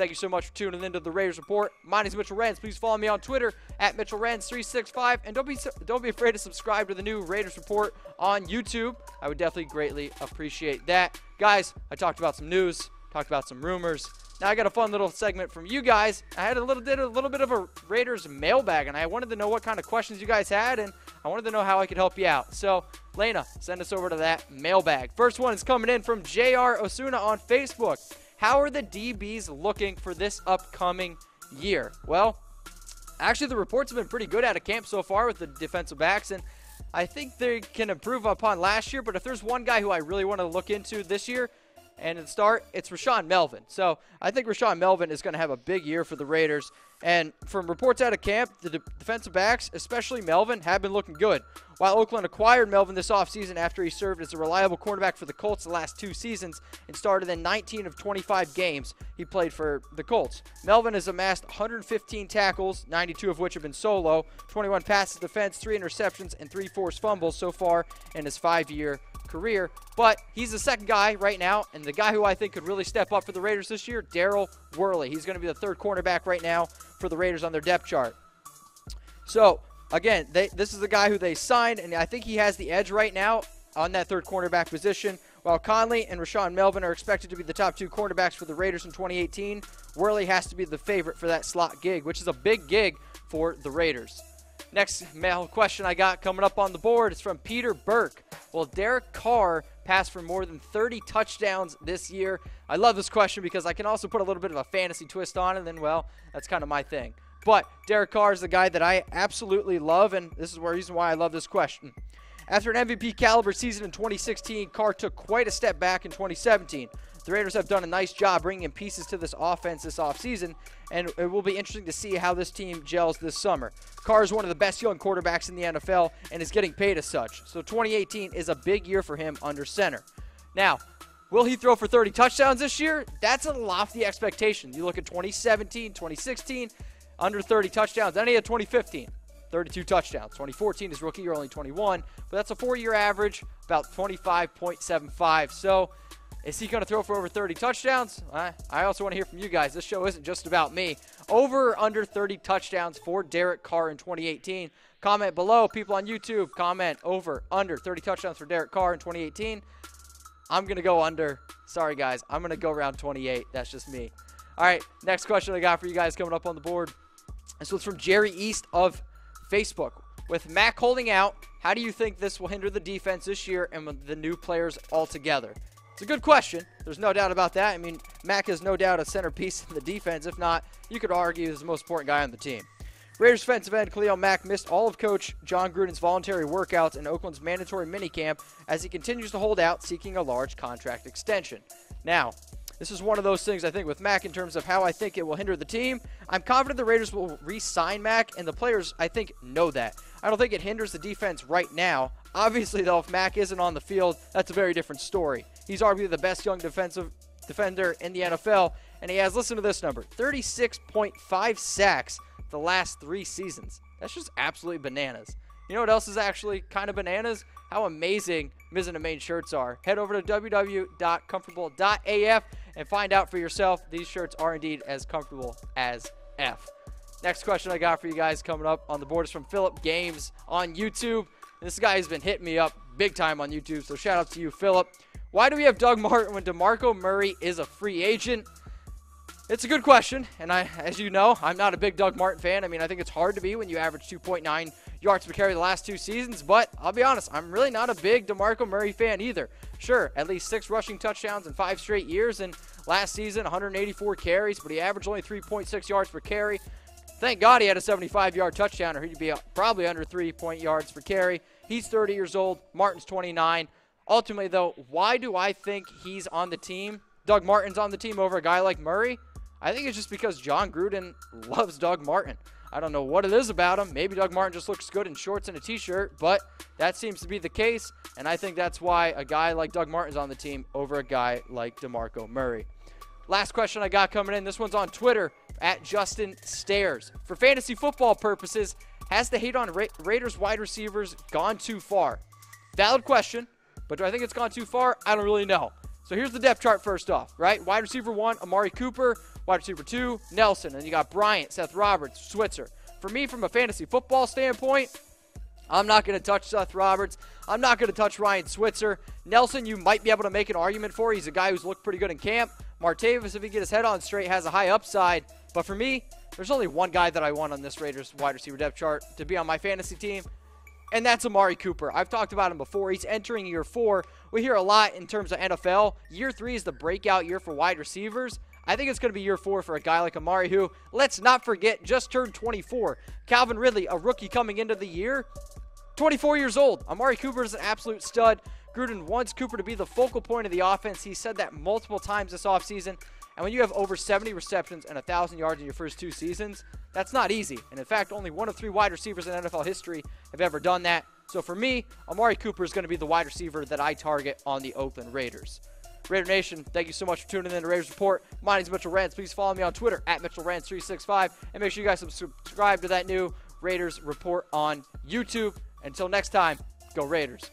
thank you so much for tuning into the Raiders Report. My name is Mitchell Renz. Please follow me on Twitter at MitchellRenz365. And don't be afraid to subscribe to the new Raiders Report on YouTube. I would definitely greatly appreciate that. Guys, I talked about some news, talked about some rumors. Now I got a fun little segment from you guys. I had a little bit of a Raiders mailbag, and I wanted to know what kind of questions you guys had, and I wanted to know how I could help you out. So, Lena, send us over to that mailbag. First one is coming in from JR Osuna on Facebook. How are the DBs looking for this upcoming year? Well, actually the reports have been pretty good out of camp so far with the defensive backs, and I think they can improve upon last year. But if there's one guy who I really want to look into this year, and at the start, it's Rashaan Melvin. So I think Rashaan Melvin is going to have a big year for the Raiders. And from reports out of camp, the defensive backs, especially Melvin, have been looking good. While Oakland acquired Melvin this offseason after he served as a reliable cornerback for the Colts the last 2 seasons and started in 19 of 25 games he played for the Colts. Melvin has amassed 115 tackles, 92 of which have been solo, 21 passes defense, 3 interceptions, and 3 forced fumbles so far in his 5-year career. But he's the second guy right now, and the guy who I think could really step up for the Raiders this year, Daryl Worley. He's going to be the 3rd cornerback right now for the Raiders on their depth chart. So, again, this is the guy who they signed, and I think he has the edge right now on that 3rd cornerback position. While Conley and Rashaan Melvin are expected to be the top 2 cornerbacks for the Raiders in 2018, Worley has to be the favorite for that slot gig, which is a big gig for the Raiders. Next mail question I got coming up on the board is from Peter Burke. Will Derek Carr pass for more than 30 touchdowns this year? I love this question because I can also put a little bit of a fantasy twist on it, and then, well, that's kind of my thing. But Derek Carr is the guy that I absolutely love, and this is the reason why I love this question. After an MVP caliber season in 2016, Carr took quite a step back in 2017. The Raiders have done a nice job bringing in pieces to this offense this offseason, and it will be interesting to see how this team gels this summer. Carr is one of the best young quarterbacks in the NFL and is getting paid as such, so 2018 is a big year for him under center. Now, will he throw for 30 touchdowns this year? That's a lofty expectation. You look at 2017, 2016, under 30 touchdowns. Then he had 2015. 32 touchdowns. 2014, his rookie year, only 21. But that's a 4-year average, about 25.75. So, is he going to throw for over 30 touchdowns? I also want to hear from you guys. This show isn't just about me. Over or under 30 touchdowns for Derek Carr in 2018. Comment below. People on YouTube, comment over, under 30 touchdowns for Derek Carr in 2018. I'm going to go under. Sorry, guys. I'm going to go around 28. That's just me. All right, next question I got for you guys coming up on the board. This one's from Jerry East of Facebook. With Mack holding out, how do you think this will hinder the defense this year and with the new players altogether? It's a good question. There's no doubt about that. I mean, Mack is no doubt a centerpiece in the defense. If not, you could argue he's the most important guy on the team. Raiders defensive end Khalil Mack missed all of Coach John Gruden's voluntary workouts and Oakland's mandatory minicamp as he continues to hold out, seeking a large contract extension. Now, this is one of those things, I think, with Mack in terms of how I think it will hinder the team. I'm confident the Raiders will re-sign Mack, and the players, I think, know that. I don't think it hinders the defense right now. Obviously, though, if Mack isn't on the field, that's a very different story. He's arguably the best young defensive defender in the NFL, and he has, listen to this number, 36.5 sacks the last 3 seasons. That's just absolutely bananas. You know what else is actually kind of bananas? How amazing Miz and the Main shirts are. Head over to www.comfortable.af and find out for yourself. These shirts are indeed as comfortable as F. Next question I got for you guys coming up on the board is from Philip Games on YouTube. This guy has been hitting me up big time on YouTube, so shout out to you, Philip. Why do we have Doug Martin when DeMarco Murray is a free agent? It's a good question, and as you know, I'm not a big Doug Martin fan. I mean, I think it's hard to be when you average 2.9 yards per carry the last 2 seasons, but I'll be honest, I'm really not a big DeMarco Murray fan either. Sure, at least 6 rushing touchdowns in 5 straight years, and last season, 184 carries, but he averaged only 3.6 yards per carry. Thank God he had a 75-yard touchdown, or he'd be probably under 3 yards per carry. He's 30 years old. Martin's 29. Ultimately, though, why do I think he's on the team? Doug Martin's on the team over a guy like Murray? I think it's just because John Gruden loves Doug Martin. I don't know what it is about him. Maybe Doug Martin just looks good in shorts and a t-shirt, but that seems to be the case, and I think that's why a guy like Doug Martin's on the team over a guy like DeMarco Murray. Last question I got coming in. This one's on Twitter, at Justin Stairs. For fantasy football purposes, has the hate on Raiders wide receivers gone too far? Valid question, but do I think it's gone too far? I don't really know. So here's the depth chart first off, right? Wide receiver 1, Amari Cooper. Wide receiver 2, Nelson. And you got Bryant, Seth Roberts, Switzer. For me, from a fantasy football standpoint, I'm not going to touch Seth Roberts. I'm not going to touch Ryan Switzer. Nelson, you might be able to make an argument for. He's a guy who's looked pretty good in camp. Martavis, if he gets his head on straight, has a high upside. But for me, there's only one guy that I want on this Raiders wide receiver depth chart to be on my fantasy team, and that's Amari Cooper. I've talked about him before. He's entering year 4. We hear a lot in terms of NFL. Year 3 is the breakout year for wide receivers. I think it's going to be year 4 for a guy like Amari, who, let's not forget, just turned 24. Calvin Ridley, a rookie coming into the year, 24 years old. Amari Cooper is an absolute stud. Gruden wants Cooper to be the focal point of the offense. He said that multiple times this offseason. And when you have over 70 receptions and 1,000 yards in your first 2 seasons, that's not easy. And in fact, only 1 of 3 wide receivers in NFL history have ever done that. So for me, Amari Cooper is going to be the wide receiver that I target on the Oakland Raiders. Raider Nation, thank you so much for tuning in to Raiders Report. My name is Mitchell Rance. Please follow me on Twitter at MitchellRance365. And make sure you guys subscribe to that new Raiders Report on YouTube. Until next time, go Raiders.